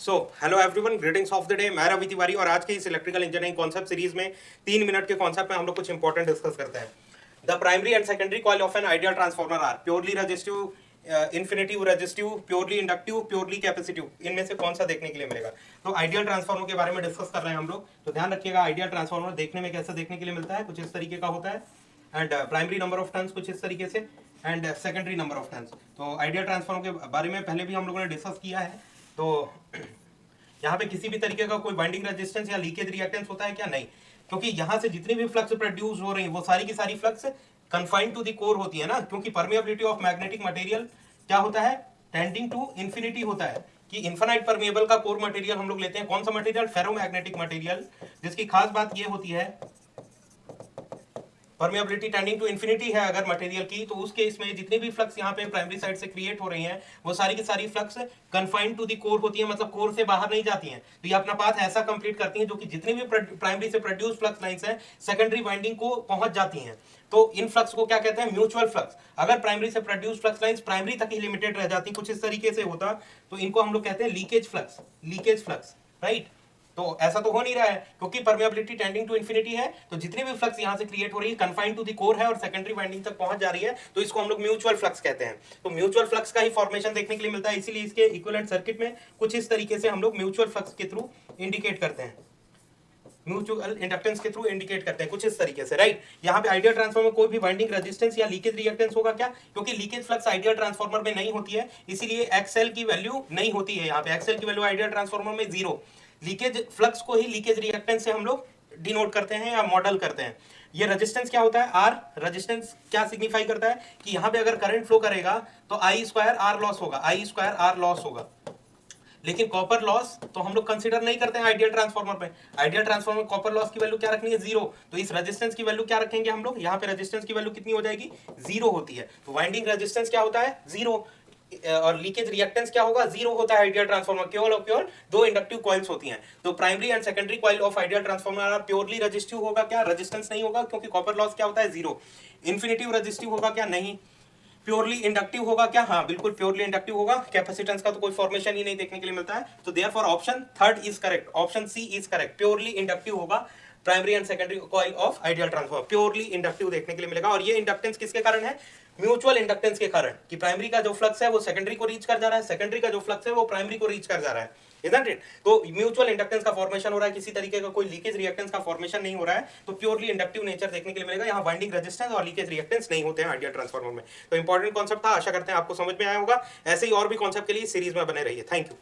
So hello everyone, greetings of the day. मैं रवि तिवारी और आज के इस इलेक्ट्रिकल इंजीनियरिंग कॉन्सेप्ट सीरीज में 3 मिनट के कॉन्सेप्ट में हम लोग कुछ इंपॉर्टेंट डिस्कस करते हैं। The primary and secondary coil of an ideal transformer are purely resistive, infinitive resistive, purely inductive, purely capacitive. इनमें से कौन सा देखने के लिए मिलेगा? तो आइडियल ट्रांसफार्मर के बारे में डिस्कस कर रहे हैं हम लोग। तो ध्यान रखिएगा, आइडियल ट्रांसफार्मर देखने में कैसा देखने के लिए मिलता है, कुछ इस तरीके का होता है। And primary number of turns कुछ इस तरीके से, and secondary number of turns. तो आइडियल ट्रांसफार्मर के बारे में पहले भी हम लोगों ने डिस्कस किया है। तो यहाँ पे किसी भी तरीके का कोई बाइंडिंग रेजिस्टेंस या लीकेज रिएक्टेंस होता है क्या? नहीं, क्योंकि यहाँ से जितनी भी फ्लक्स प्रोड्यूस हो रही है वो सारी की सारी flux confined to the core होती है ना, क्योंकि परमिएबिलिटी ऑफ मैग्नेटिक मटेरियल क्या होता है? टेंडिंग टू इंफिनिटी होता है कि इनफाइनाइट परमिएबल का कोर मटेरियल हम लोग लेते हैं। कौन सा मटेरियल? फेरोमैग्नेटिक मटेरियल, जिसकी खास बात ये होती है परमिएबिलिटी टेंडिंग टू इन्फिनिटी है अगर मटेरियल की, तो उस केस में जितनी भी फ्लक्स यहाँ पे प्राइमरी साइड से क्रिएट हो रही हैं वो सारी की सारी flux confined to the core होती है, मतलब कोर से बाहर नहीं जाती हैं। तो ये अपना पाथ ऐसा कंप्लीट करती हैं जो कि जितनी भी प्राइमरी से प्रोड्यूस फ्लक्स लाइंस हैं सेकेंडरी वाइंडिंग को पहुंच जाती हैं। तो इन फ्लक्स को क्या कहते हैं? Mutual flux. अगर प्राइमरी से प्रोड्यूस फ्लक्स लाइंस प्राइमरी तक ही लिमिटेड रह जाती, कुछ इस तरीके से होता, तो इनको हम लोग कहते हैं leakage flux. Leakage flux, right? तो ऐसा तो हो नहीं रहा है क्योंकि परमिएबिलिटी टेंडिंग टू इंफिनिटी है, तो जितनी भी फ्लक्स यहां से क्रिएट हो रही है कन्फाइंड टू द कोर है और सेकेंडरी वाइंडिंग तक पहुंच जा रही है, तो इसको हम लोग म्यूचुअल फ्लक्स कहते हैं। तो म्यूचुअल फ्लक्स का ही फॉर्मेशन देखने के लिए मिलता है, इसीलिए इसके इक्विवेलेंट सर्किट में कुछ इस तरीके से हम लोग म्यूचुअल फ्लक्स के थ्रू इंडिकेट करते हैं, म्यूचुअल इंडक्टेंस के थ्रू इंडिकेट करते हैं कुछ इस तरीके से, राइट? यहाँ पे आइडियल ट्रांसफार्मर में कोई भी वाइंडिंग रेजिस्टेंस या लीकेज रिएक्टेंस होगा क्या? क्योंकि लीकेज फ्लक्स आइडियल ट्रांसफार्मर में नहीं होती है, इसीलिए एक्सएल की वैल्यू नहीं होती है। यहाँ पे एक्सएल की वैल्यू आइडियल ट्रांसफार्मर में 0। लीकेज फ्लक्स को ही लीकेज रिएक्टेंस से हम लोग डिनोट करते हैं या मॉडल करते हैं। ये रेजिस्टेंस क्या होता है? आर। रेजिस्टेंस क्या सिग्निफाई करता है कि यहाँ पे अगर करंट फ्लो करेगा तो आई स्क्वायर आर लॉस होगा, आई स्क्वायर आर लॉस होगा। लेकिन कॉपर लॉस तो हम लोग कंसीडर नहीं करते हैं आइडियल ट्रांसफार्मर में। आइडियल ट्रांसफार्मर में कॉपर लॉस की वैल्यू क्या रखनी है? 0। तो इस रेजिस्टेंस की वैल्यू क्या रखेंगे हम लोग? यहाँ पे रेजिस्टेंस की वैल्यू कितनी हो जाएगी? 0 होती है। तो वाइंडिंग रेजिस्टेंस क्या होता है? 0। और लीकेज रिएक्टेंस क्या होगा? 0 होता है आइडियल ट्रांसफार्मर। केवल और केवल दो इंडक्टिव कॉइल्स होती हैं। तो primary and secondary coil of ideal transformer purely resistive होगा क्या? रेजिस्टेंस नहीं होगा, क्योंकि कॉपर लॉस क्या होता है? 0। इन्फिनिटिव रेजिस्टिव होगा क्या? नहीं। प्योरली इंडक्टिव होगा क्या? हाँ, बिल्कुल प्योरली इंडक्टिव होगा। कैपेसिटेंस का तो कोई फॉर्मेशन ही नहीं देखने के लिए मिलता है। तो therefore option third is correct, option C is correct. Purely inductive होगा primary and secondary coil of ideal transformer, purely inductive देखने के लिए मिलेगा। और ये इंडक्टेंस किसके कारण है? म्यूचुअल इंडक्टेंस के कारण, कि प्राइमरी का जो फ्लक्स है वो सेकेंडरी को रीच कर जा रहा है, सेकेंडरी का जो फ्लक्स है वो प्राइमरी को रीच कर जा रहा है, इजंट इट? तो म्यूचुअल इंडक्टेंस का फॉर्मेशन हो रहा है, किसी तरीके का कोई लीकेज रिएक्टेंस का फॉर्मेशन नहीं हो रहा है, तो प्योरली इंडक्टिव नेचर देखने के लिए मिलेगा। यहाँ वाइंडिंग रेजिस्टेंस और लीकेज रिएक्टेंस नहीं होते हैं आइडियल ट्रांसफार्मर में। तो इंपॉर्टेंट कॉन्सेप्ट था, आशा करते हैं आपको समझ में आया होगा। ऐसे ही और भी कॉन्सेप्ट के लिए सीरीज में बने रहिए। Thank you.